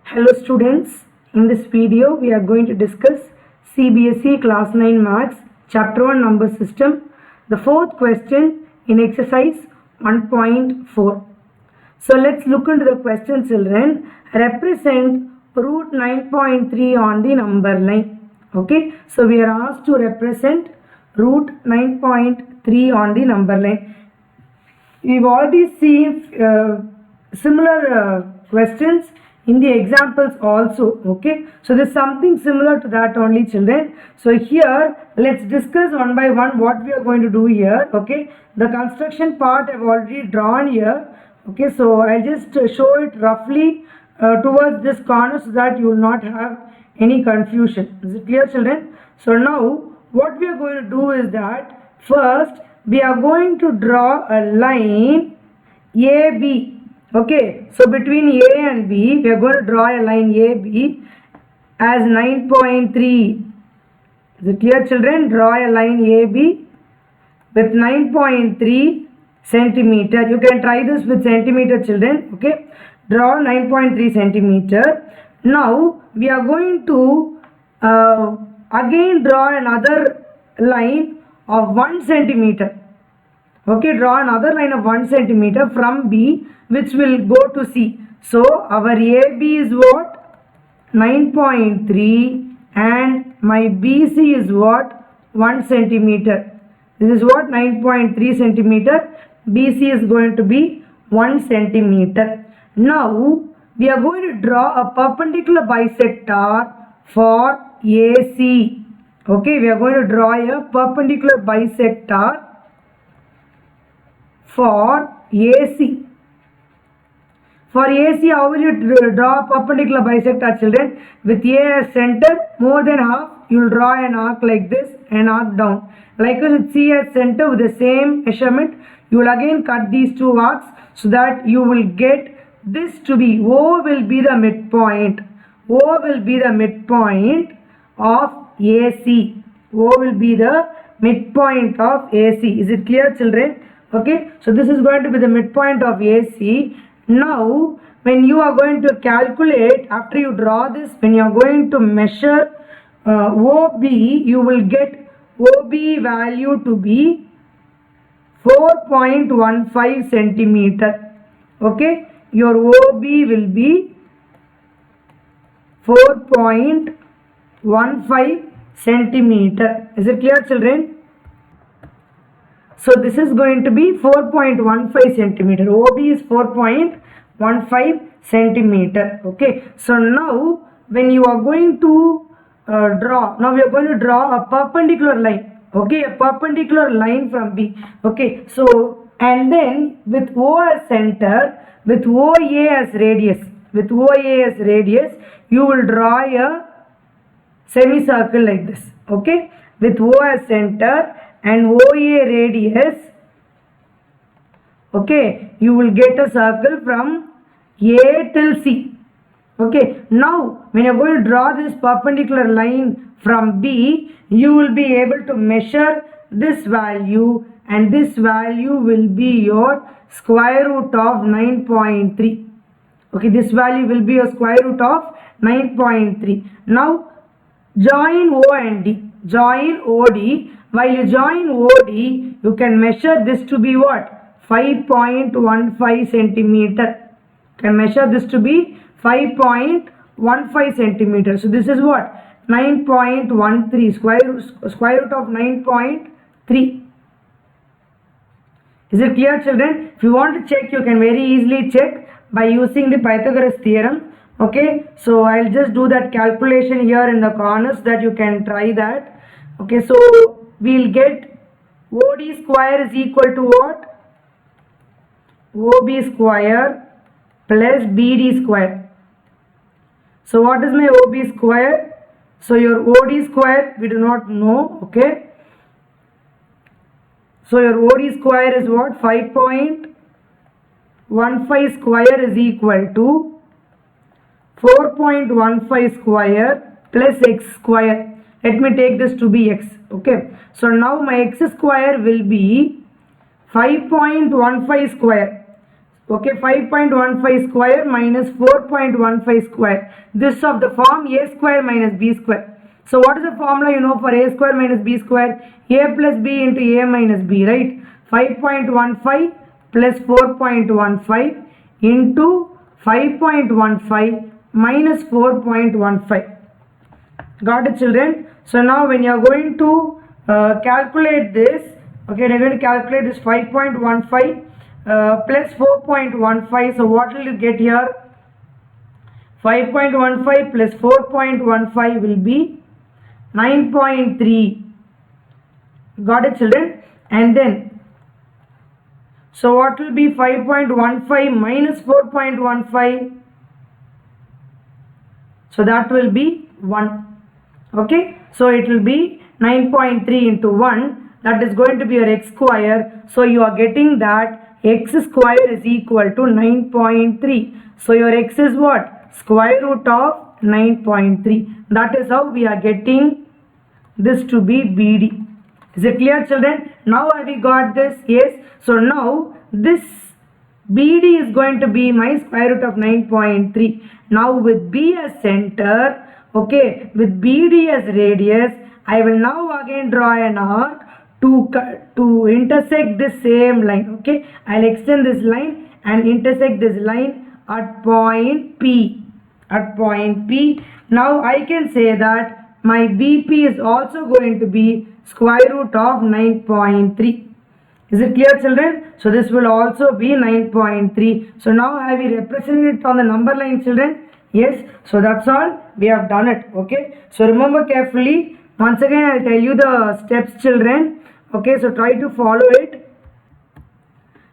Hello students, in this video we are going to discuss Cbse class 9 maths chapter 1 number system, the fourth question in exercise 1.4. So let's look into the question, children. Represent root 9.3 on the number line. Okay, so we are asked to represent root 9.3 on the number line. We've already seen similar questions in the examples also. Okay, so there's something similar to that only, children. So here let's discuss one by one what we are going to do here. Okay, the construction part I've already drawn here. Okay, so I'll just show it roughly towards this corner so that you will not have any confusion. Is it clear, children? So now what we are going to do is that first we are going to draw a line AB. Okay, so between A and B, we are going to draw a line AB as 9.3. Is it clear, children? Draw a line AB with 9.3 centimeter. You can try this with centimeter, children. Okay, draw 9.3 centimeter. Now we are going to again draw another line of 1 centimeter. Okay, draw another line of 1 centimeter from B, which will go to C. So our AB is what? 9.3 and my BC is what? 1 centimeter. This is what? 9.3 centimeter. BC is going to be 1 centimeter. Now we are going to draw a perpendicular bisector for AC. Okay, we are going to draw a perpendicular bisector for AC. For AC, how will you draw a perpendicular bisector, children? With A as center, more than half, you will draw an arc like this, an arc down. Likewise with C as center, with the same measurement, you will again cut these two arcs so that you will get this to be, O will be the midpoint. O will be the midpoint of AC. O will be the midpoint of AC. Is it clear, children? Okay, so this is going to be the midpoint of AC. Now when you are going to calculate, after you draw this, when you are going to measure OB, you will get OB value to be 4.15 centimeter. Okay, your OB will be 4.15 centimeter. Is it clear, children? So this is going to be 4.15 centimeter. OB is 4.15 centimeter. Okay. So now when you are going to draw, now we are going to draw a perpendicular line. Okay, a perpendicular line from B. Okay. So and then with O as center, with OA as radius, you will draw a semicircle like this. Okay, with O as center and OA radius, okay, you will get a circle from A till C. Okay, now when you are going to draw this perpendicular line from B, you will be able to measure this value, and this value will be your square root of 9.3. Okay, this value will be your square root of 9.3. Now join O and D. Join OD. While you join OD, you can measure this to be what? 5.15 centimeter. Can measure this to be 5.15 centimeter. So this is what? 9.13. Square root of 9.3. Is it clear, children? If you want to check, you can very easily check by using the Pythagoras theorem. Okay, so I'll just do that calculation here in the corners that you can try that. Okay, so we'll get OD square is equal to what? OB square plus BD square. So what is my OB square? So your OD square we do not know. Okay, so your OD square is what? 5.15 square is equal to 4.15 square plus x square. Let me take this to be x. Okay, so now my x square will be 5.15 square. Okay, 5.15 square minus 4.15 square. This of the form a square minus b square. So what is the formula you know for a square minus b square? A plus b into a minus b, right? 5.15 plus 4.15 into 5.15 minus 4.15. Got it, children? So now when you are going to calculate this, okay, they're going to calculate this 5.15 plus 4.15. So what will you get here? 5.15 plus 4.15 will be 9.3. Got it, children? And then, so what will be 5.15 minus 4.15? So that will be 1. Okay, so it will be 9.3 into 1, that is going to be your x square. So you are getting that x square is equal to 9.3. So your x is what? Square root of 9.3. That is how we are getting this to be BD. Is it clear, children? Now have we got this? Yes. So now this BD is going to be my square root of 9.3. Now with B as center, okay, with BD as radius, I will now again draw an arc to intersect this same line. Okay, I'll extend this line and intersect this line at point P. At point P. Now I can say that my BP is also going to be square root of 9.3. Is it clear, children? So this will also be 9.3. So now have we represented it on the number line, children? Yes. So that's all. We have done it. Okay. So remember carefully. Once again, I'll tell you the steps, children. Okay. So try to follow it.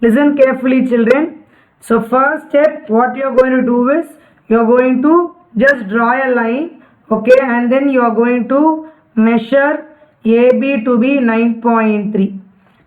Listen carefully, children. So first step, what you are going to do is, you are going to just draw a line. Okay. And then you are going to measure AB to be 9.3.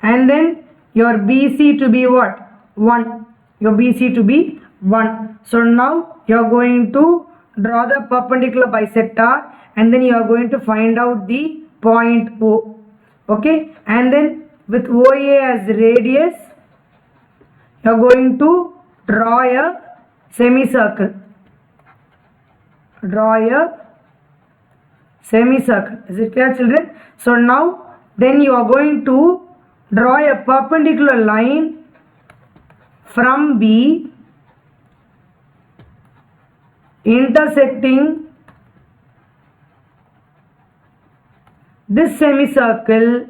And then your BC to be what? 1. Your BC to be 1. So now you are going to draw the perpendicular bisector and then you are going to find out the point O. Okay. And then with OA as radius, you are going to draw a semicircle. Draw a semicircle. Is it clear, children? So now then you are going to draw a perpendicular line from B intersecting this semicircle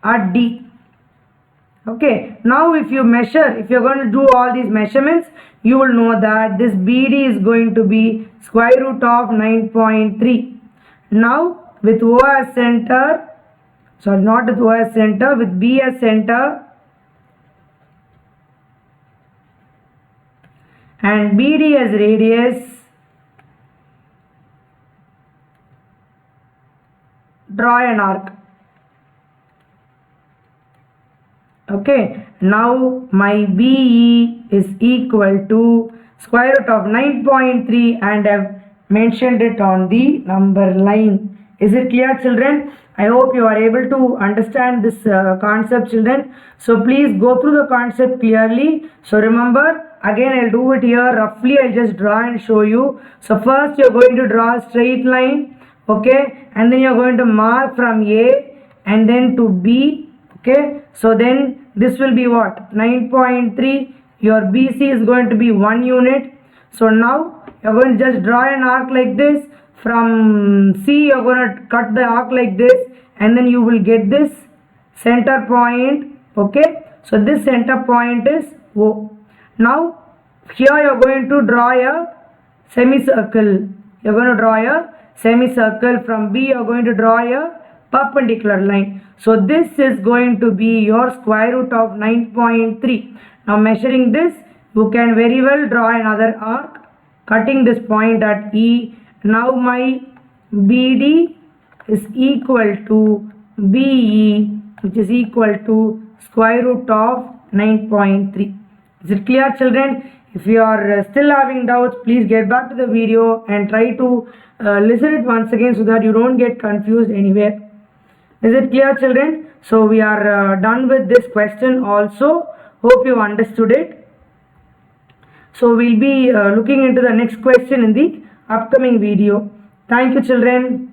at D. Okay, now if you measure, if you are going to do all these measurements, you will know that this BD is going to be square root of 9.3. Now with O as center, sorry, not with O as center, with B as center and BD as radius, draw an arc. Okay, now my BE is equal to square root of 9.3 and I've mentioned it on the number line. Is it clear, children? I hope you are able to understand this concept, children. So please go through the concept clearly. So remember, again I'll do it here roughly. I'll just draw and show you. So first you're going to draw a straight line, okay, and then you're going to mark from A and then to B, okay. So then this will be what? 9.3. Your BC is going to be 1 unit. So now you're going to just draw an arc like this. From C you're going to cut the arc like this and then you will get this center point. Okay, so this center point is O. Now here you're going to draw a semicircle. You're going to draw a semicircle. From B you're going to draw a perpendicular line. So this is going to be your square root of 9.3. Now measuring this, you can very well draw another arc cutting this point at E. Now my BD is equal to BE, which is equal to square root of 9.3. Is it clear, children? If you are still having doubts, please get back to the video and try to listen it once again so that you don't get confused anywhere. Is it clear, children? So we are done with this question also. Hope you understood it. So we'll be looking into the next question in the upcoming video. Thank you, children.